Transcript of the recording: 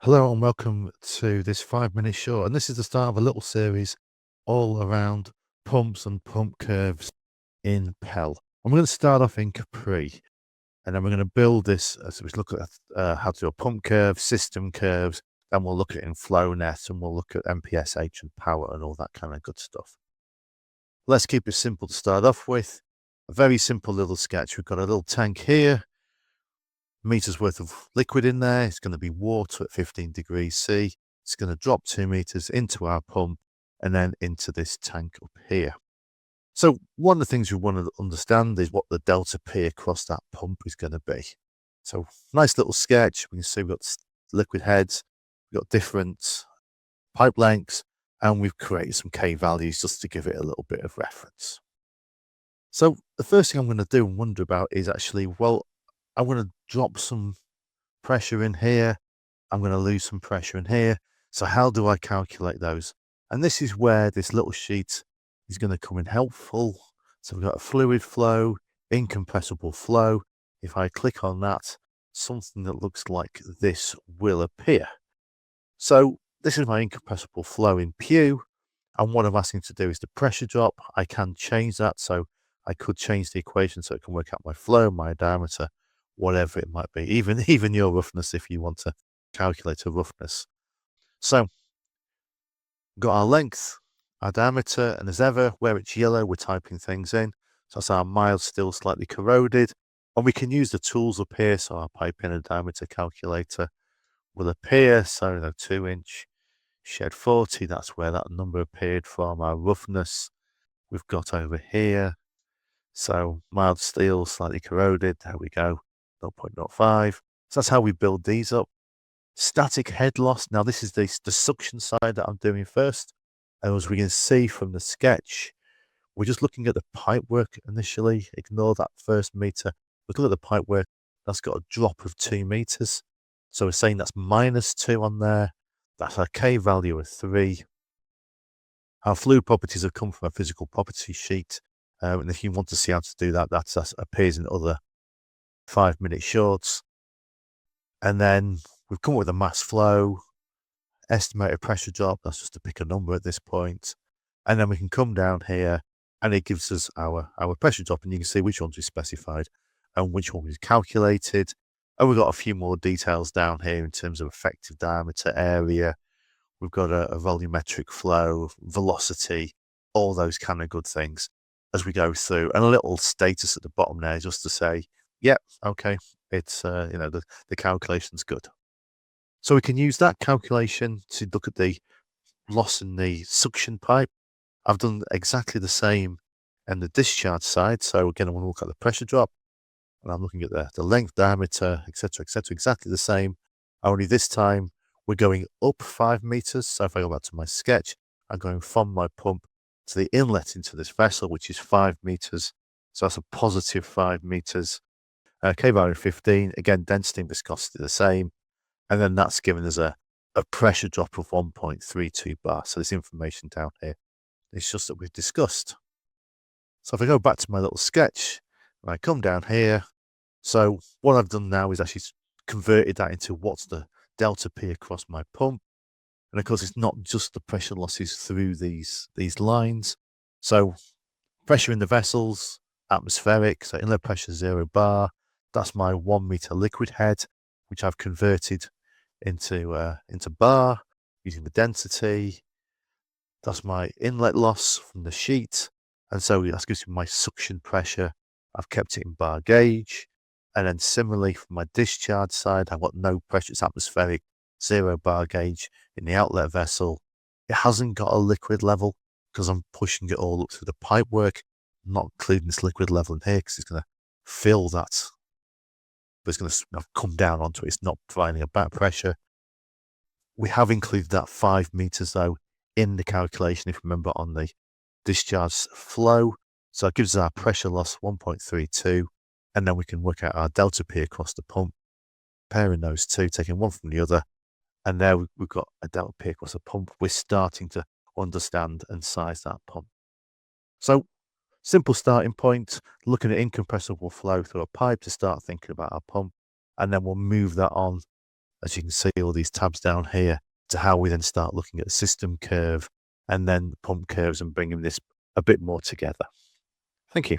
Hello and welcome to this 5 minute short. And this is the start of a little series all around pumps and pump curves in PEL. I'm going to start off in Capri and then we're going to build this. So we look at how to do a pump curve, system curves, then we'll look at it in FlowNet and we'll look at MPSH and power and all that kind of good stuff. Let's keep it simple to start off with. A very simple little sketch. We've got a little tank here, meters worth of liquid in there. It's going to be water at 15 degrees C. It's going to drop 2 meters into our pump and then into this tank up here. So one of the things we want to understand is what the delta P across that pump is going to be. So nice little sketch. We can see we've got liquid heads, we've got different pipe lengths, and we've created some K values just to give it a little bit of reference. So the first thing I'm going to do and wonder about is actually, well, I'm going to drop some pressure in here. I'm going to lose some pressure in here. So how do I calculate those? And this is where this little sheet is going to come in helpful. So we've got a fluid flow, incompressible flow. If I click on that, something that looks like this will appear. So this is my incompressible flow in Pew. And what I'm asking to do is the pressure drop. I can change that. So I could change the equation so it can work out my flow, my diameter, whatever it might be, even your roughness if you want to calculate a roughness. So got our length, our diameter, and as ever, where it's yellow, we're typing things in. So that's our mild still slightly corroded. And we can use the tools up here. So our pipe in and diameter calculator will appear. So 2-inch shed 40, that's where that number appeared from. Our roughness we've got over here. So mild steel, slightly corroded, there we go, 0.05. So that's how we build these up. Static head loss, now this is the suction side that I'm doing first. And as we can see from the sketch, we're just looking at the pipe work initially. Ignore that first meter. Look at the pipe work, that's got a drop of 2 meters. So we're saying that's -2 on there. That's our K value of 3. Our fluid properties have come from a physical property sheet. And if you want to see how to do that, that appears in other 5-minute shorts. And then we've come up with a mass flow, estimated pressure drop. That's just to pick a number at this point. And then we can come down here and it gives us our pressure drop. And you can see which ones we specified and which one we've calculated. And we've got a few more details down here in terms of effective diameter, area. We've got a volumetric flow, velocity, all those kind of good things as we go through, and a little status at the bottom there just to say, yep, okay, it's the calculation's good. So we can use that calculation to look at the loss in the suction pipe. I've done exactly the same on the discharge side. So again, I want to look at the pressure drop, and I'm looking at the length, diameter, etc., exactly the same. Only this time we're going up 5 meters. So if I go back to my sketch, I'm going from my pump to the inlet into this vessel, which is 5 meters. So that's a positive 5 meters. K value 15. Again, density and viscosity the same. And then that's given us a pressure drop of 1.32 bar. So this information down here is just that we've discussed. So if I go back to my little sketch, and I come down here, so what I've done now is actually converted that into what's the delta P across my pump. And of course, it's not just the pressure losses through these lines. So pressure in the vessels, atmospheric, so inlet pressure 0 bar. That's my 1 meter liquid head, which I've converted into bar using the density. That's my inlet loss from the sheet. And so that gives me my suction pressure. I've kept it in bar gauge. And then similarly for my discharge side, I've got no pressure, it's atmospheric, 0 bar gauge in the outlet vessel. It hasn't got a liquid level because I'm pushing it all up through the pipe work, not including this liquid level in here because it's going to fill that, but it's going to come down onto it. It's not providing a back pressure. We have included that 5 meters though in the calculation, if you remember, on the discharge flow. So it gives us our pressure loss 1.32, and then we can work out our delta P across the pump, pairing those two, taking one from the other. And there we've got a delta P across the pump. We're starting to understand and size that pump. So simple starting point, looking at incompressible flow through a pipe to start thinking about our pump. And then we'll move that on as you can see, all these tabs down here, to how we then start looking at the system curve and then pump curves and bringing this a bit more together. Thank you.